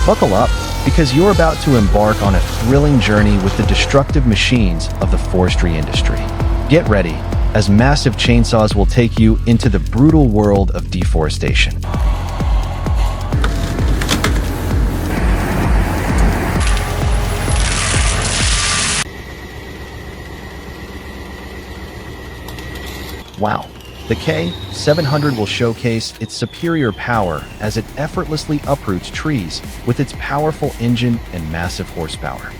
Buckle up, because you're about to embark on a thrilling journey with the destructive machines of the forestry industry. Get ready, as massive chainsaws will take you into the brutal world of deforestation. Wow. The K700 will showcase its superior power as it effortlessly uproots trees with its powerful engine and massive horsepower.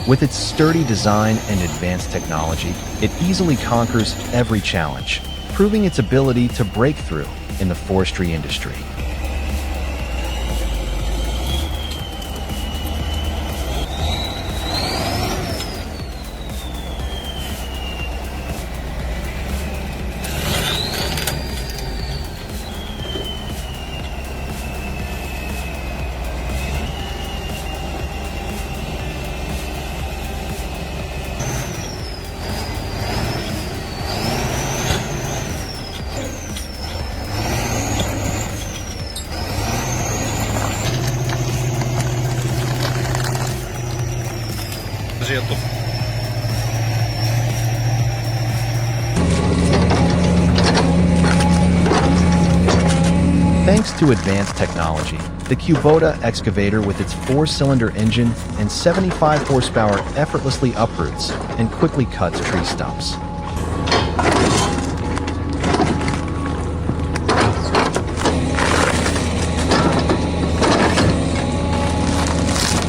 With its sturdy design and advanced technology, it easily conquers every challenge, proving its ability to break through in the forestry industry. Thanks to advanced technology, the Kubota excavator with its 4-cylinder engine and 75 horsepower effortlessly uproots and quickly cuts tree stumps.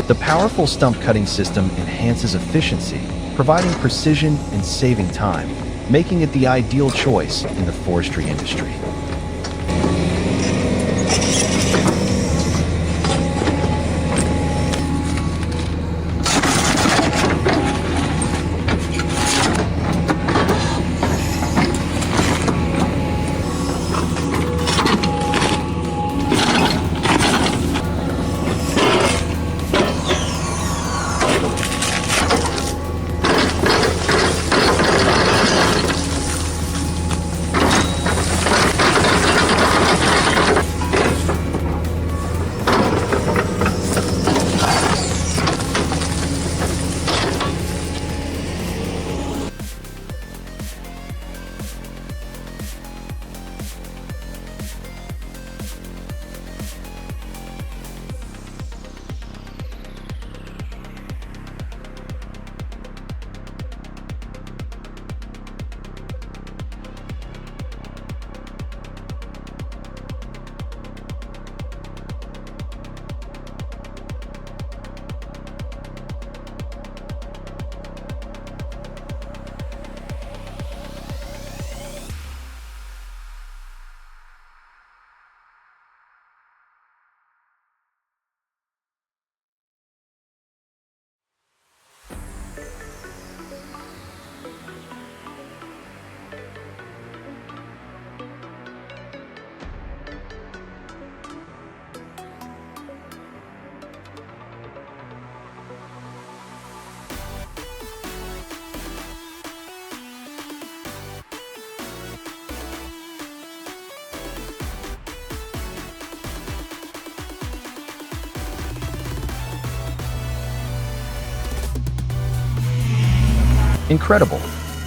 The powerful stump cutting system enhances efficiency, providing precision and saving time, making it the ideal choice in the forestry industry. Incredible!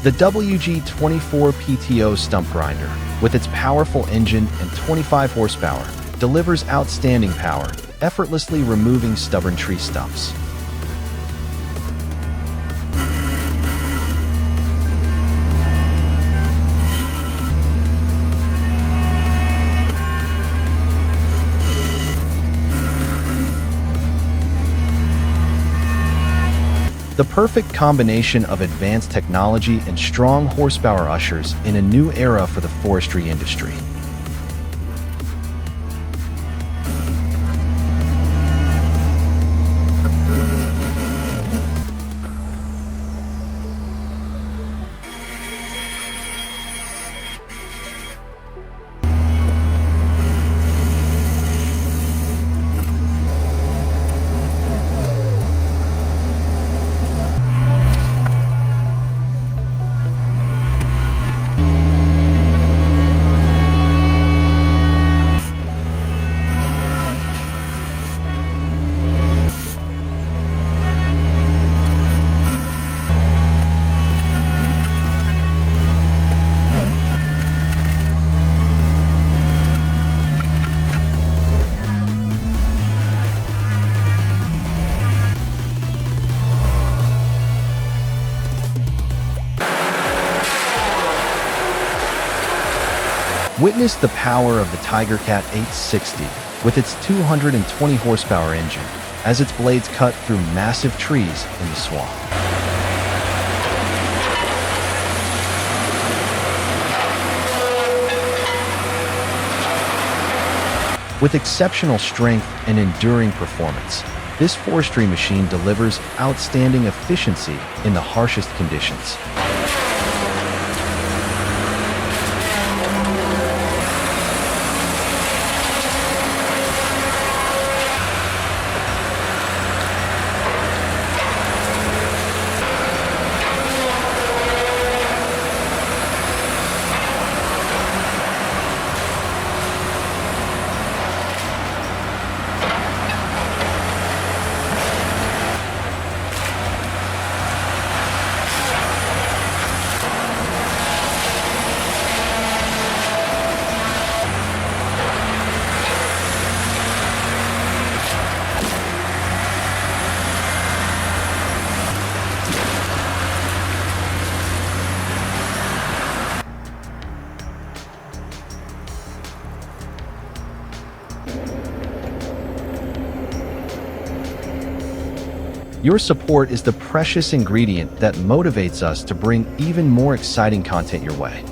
The WG24 PTO stump grinder, with its powerful engine and 25 horsepower, delivers outstanding power, effortlessly removing stubborn tree stumps. The perfect combination of advanced technology and strong horsepower ushers in a new era for the forestry industry. Witness the power of the Tigercat 860 with its 220 horsepower engine as its blades cut through massive trees in the swamp. With exceptional strength and enduring performance, this forestry machine delivers outstanding efficiency in the harshest conditions. Your support is the precious ingredient that motivates us to bring even more exciting content your way.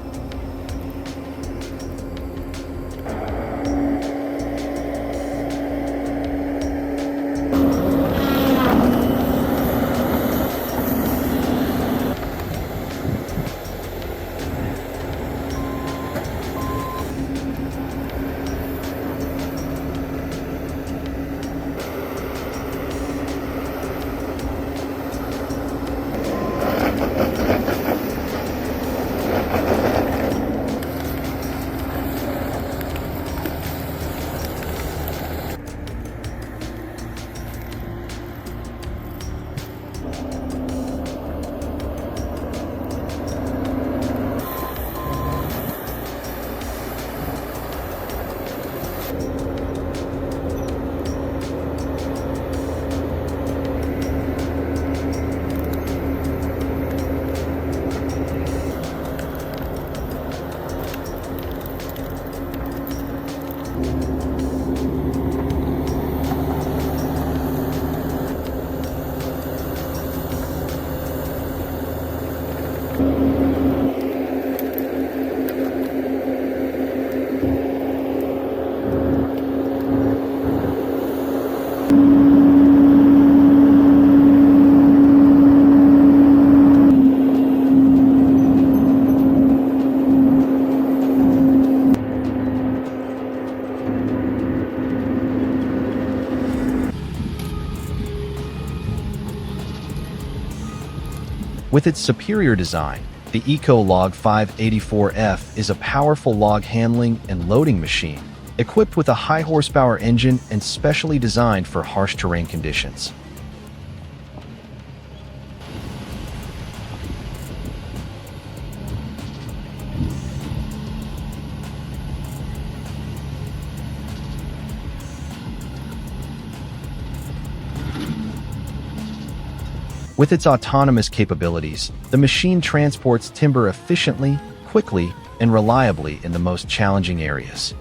With its superior design, the EcoLog 584F is a powerful log handling and loading machine, equipped with a high horsepower engine and specially designed for harsh terrain conditions. With its autonomous capabilities, the machine transports timber efficiently, quickly, and reliably in the most challenging areas.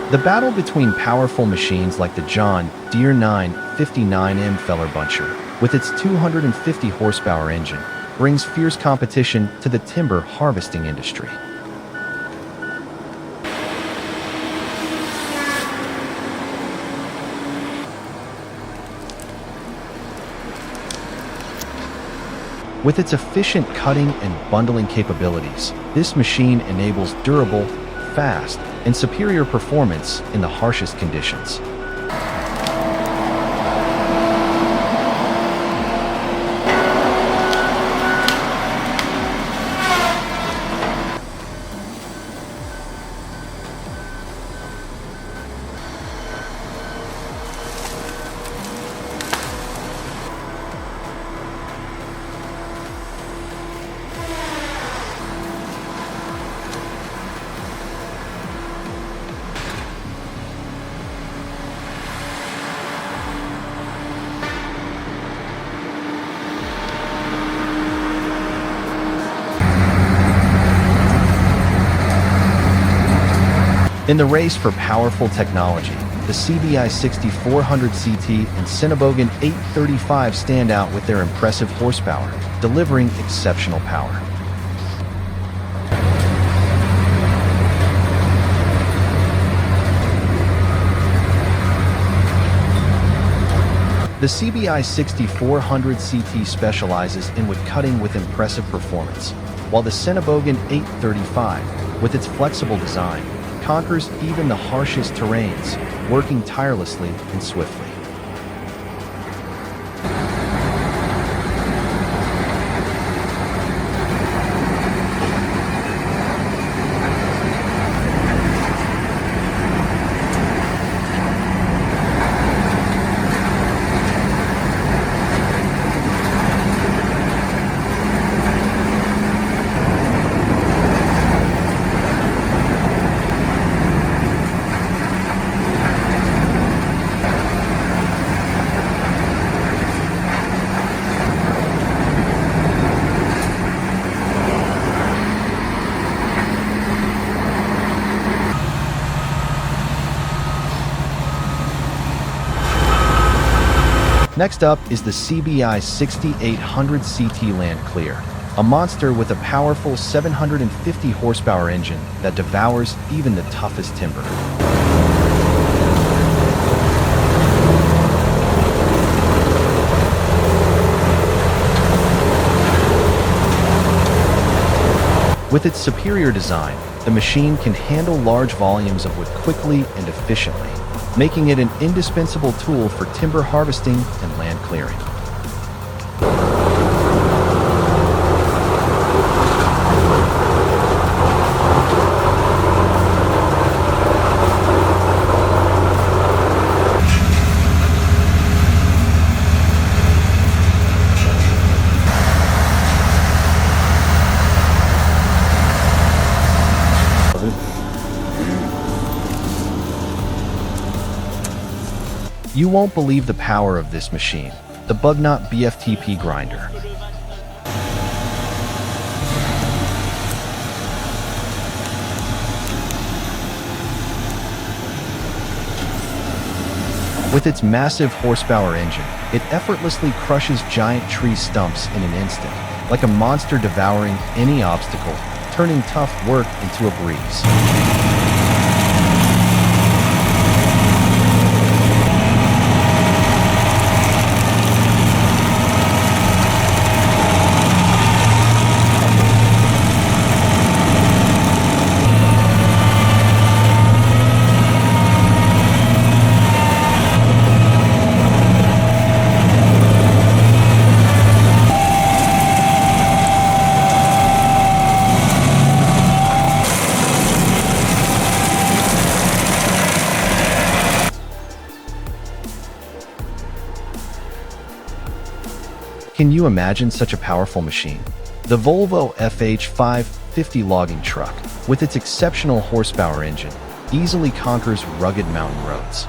The battle between powerful machines like the John Deere 959M Feller Buncher with its 250 horsepower engine, brings fierce competition to the timber harvesting industry. With its efficient cutting and bundling capabilities, this machine enables durable, fast, and superior performance in the harshest conditions. In the race for powerful technology, the CBI 6400 CT and Cinnabogan 835 stand out with their impressive horsepower, delivering exceptional power. The CBI 6400 CT specializes in wood cutting with impressive performance, while the Cinnabogan 835, with its flexible design, conquers even the harshest terrains, working tirelessly and swiftly. Next up is the CBI 6800 CT Land Clear, a monster with a powerful 750 horsepower engine that devours even the toughest timber. With its superior design, the machine can handle large volumes of wood quickly and efficiently, making it an indispensable tool for timber harvesting and land clearing. You won't believe the power of this machine, the Bugnut BFTP grinder. With its massive horsepower engine, it effortlessly crushes giant tree stumps in an instant, like a monster devouring any obstacle, turning tough work into a breeze. Can you imagine such a powerful machine? The Volvo FH550 logging truck, with its exceptional horsepower engine, easily conquers rugged mountain roads.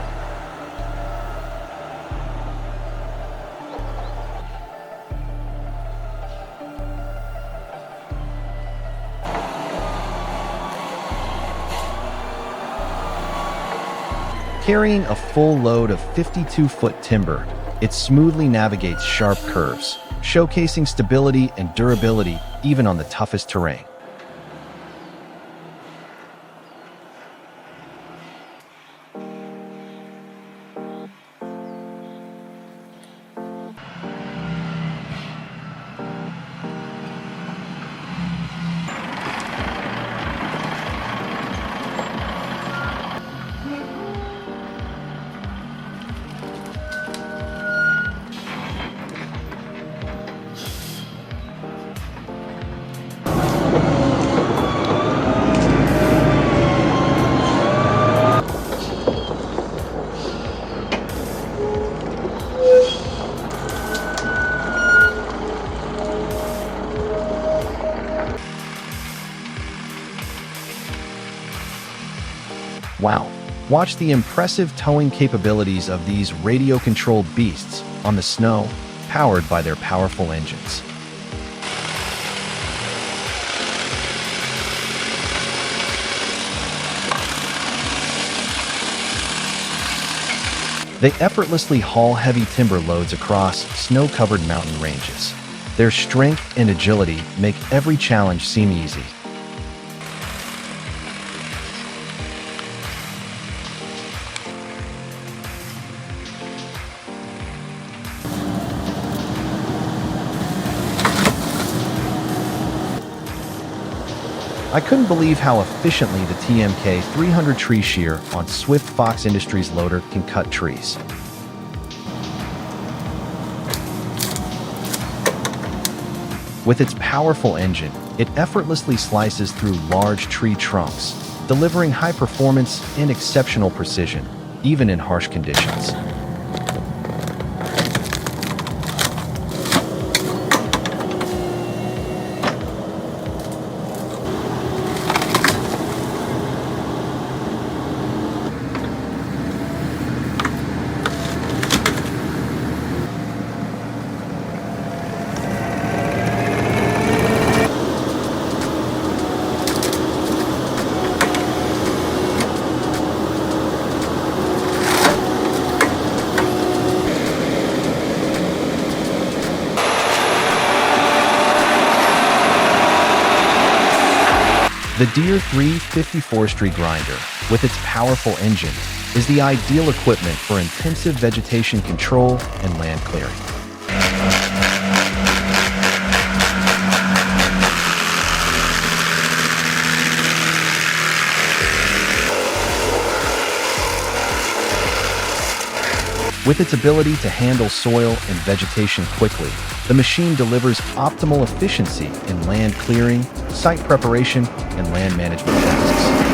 Carrying a full load of 52-foot timber, It smoothly navigates sharp curves, showcasing stability and durability even on the toughest terrain. Wow! Watch the impressive towing capabilities of these radio-controlled beasts on the snow, powered by their powerful engines. They effortlessly haul heavy timber loads across snow-covered mountain ranges. Their strength and agility make every challenge seem easy. I couldn't believe how efficiently the TMK 300 tree shear on Swift Fox Industries loader can cut trees. With its powerful engine, it effortlessly slices through large tree trunks, delivering high performance and exceptional precision, even in harsh conditions. The Deere 350 forestry grinder, with its powerful engine, is the ideal equipment for intensive vegetation control and land clearing. With its ability to handle soil and vegetation quickly, the machine delivers optimal efficiency in land clearing, site preparation, and land management tasks.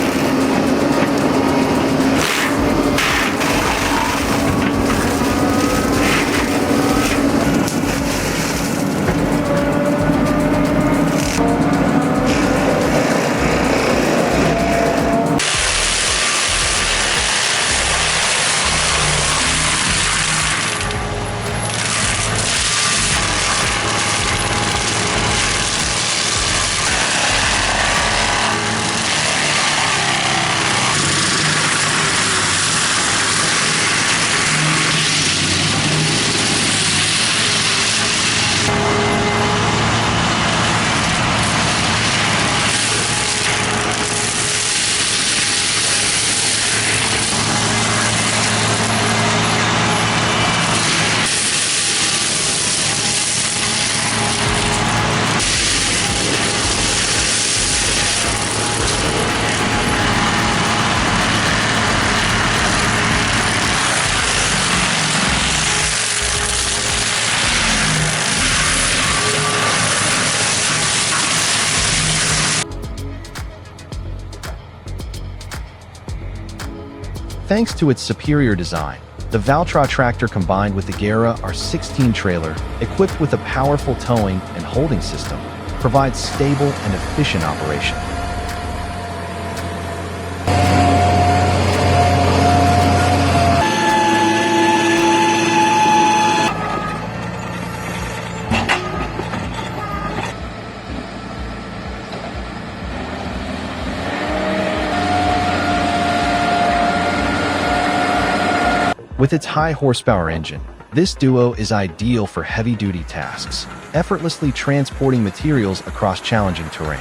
Thanks to its superior design, the Valtra tractor combined with the Gera R16 trailer, equipped with a powerful towing and holding system, provides stable and efficient operation. With its high horsepower engine, This duo is ideal for heavy-duty tasks, effortlessly transporting materials across challenging terrain.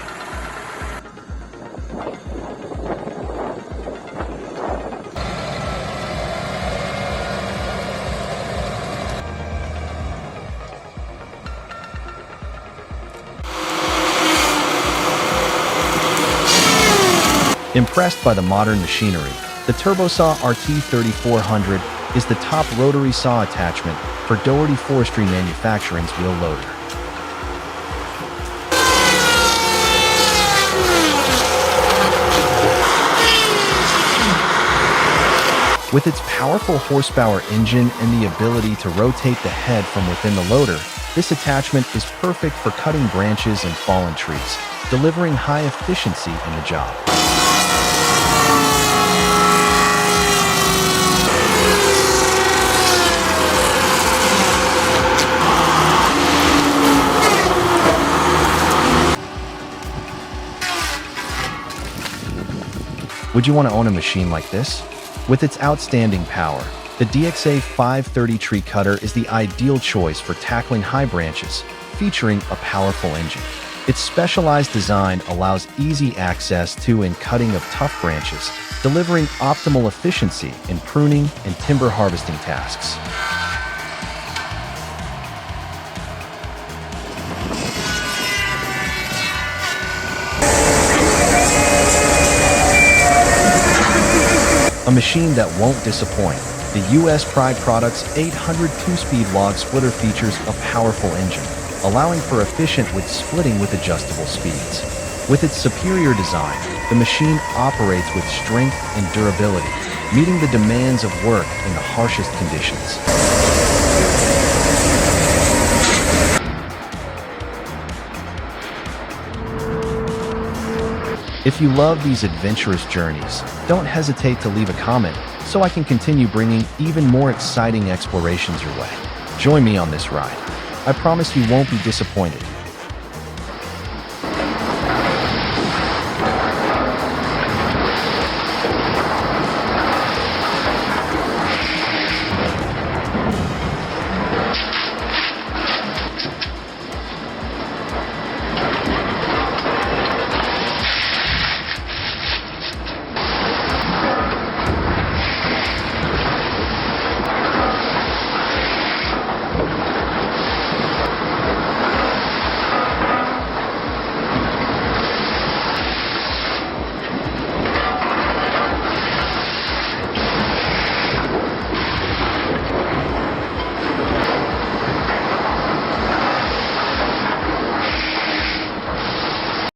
Impressed by the modern machinery, the TurboSaw RT3400 is the top rotary saw attachment for Doherty Forestry Manufacturing's wheel loader. With its powerful horsepower engine and the ability to rotate the head from within the loader, this attachment is perfect for cutting branches and fallen trees, delivering high efficiency in the job. Would you want to own a machine like this? With its outstanding power, the DXA 530 tree cutter is the ideal choice for tackling high branches, featuring a powerful engine. Its specialized design allows easy access to and cutting of tough branches, delivering optimal efficiency in pruning and timber harvesting tasks. A machine that won't disappoint, the U.S. Pride Products 800 2-speed log splitter features a powerful engine, allowing for efficient wood splitting with adjustable speeds. With its superior design, the machine operates with strength and durability, meeting the demands of work in the harshest conditions. If you love these adventurous journeys, don't hesitate to leave a comment so I can continue bringing even more exciting explorations your way. Join me on this ride. I promise you won't be disappointed.